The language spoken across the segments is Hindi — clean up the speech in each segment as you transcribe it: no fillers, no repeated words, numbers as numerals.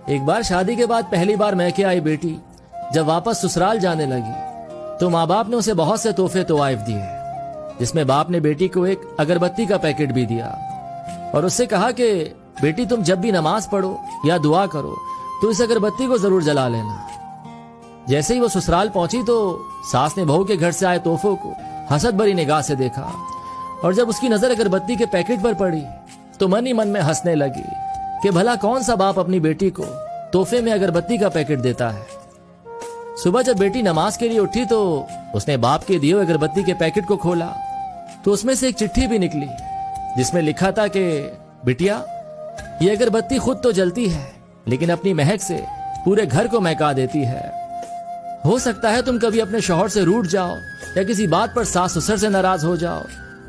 एक बार शादी के बाद पहली बार मैके आई बेटी जब वापस ससुराल जाने लगी तो माँ बाप ने उसे बहुत से तोहफे तोवाइफ दिए, जिसमें बाप ने बेटी को एक अगरबत्ती का पैकेट भी दिया और उससे कहा कि बेटी तुम जब भी नमाज पढ़ो या दुआ करो तो इस अगरबत्ती को जरूर जला लेना। जैसे ही वो ससुराल पहुंची तो सास ने बहू के घर से आए तोहफों को हसद भरी निगाह से देखा और जब उसकी नजर अगरबत्ती के पैकेट पर पड़ी तो मन ही मन में हंसने लगी कि भला कौन सा बाप अपनी बेटी को तोहफे में अगरबत्ती का पैकेट देता है। सुबह जब बेटी नमाज के लिए उठी तो उसने बाप के दिए अगरबत्ती के पैकेट को खोला तो उसमें से एक चिट्ठी भी निकली जिसमें लिखा था कि बिटिया, ये अगरबत्ती खुद तो जलती है लेकिन अपनी महक से पूरे घर को महका देती है। हो सकता है तुम कभी अपने शौहर से रूठ जाओ या किसी बात पर सास ससुर से नाराज हो जाओ,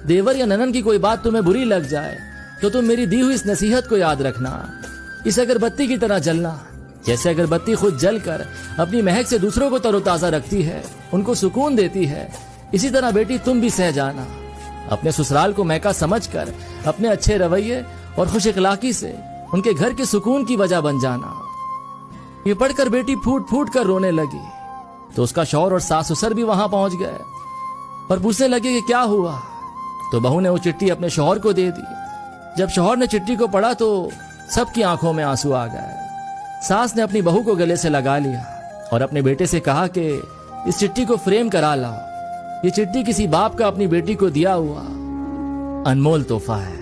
देवर या ननन की कोई बात तुम्हें बुरी लग जाए तो तुम मेरी दी हुई इस नसीहत को याद रखना, इस अगरबत्ती की तरह जलना। जैसे अगरबत्ती खुद जलकर अपनी महक से दूसरों को तरोताजा रखती है, उनको सुकून देती है, इसी तरह बेटी तुम भी सह जाना। अपने ससुराल को महका समझकर अपने अच्छे रवैये और खुश इखलाकी से उनके घर के सुकून की वजह बन जाना। ये पढ़कर बेटी फूट फूट कर रोने लगी तो उसका शौहर और सास ससुर भी वहां पहुंच गए और पूछने लगे कि क्या हुआ। तो बहू ने वो चिट्ठी अपने शौहर को दे दी। जब शौहर ने चिट्ठी को पढ़ा तो सबकी आंखों में आंसू आ गए। सास ने अपनी बहू को गले से लगा लिया और अपने बेटे से कहा कि इस चिट्ठी को फ्रेम करा लाओ, ये चिट्ठी किसी बाप का अपनी बेटी को दिया हुआ अनमोल तोहफा है।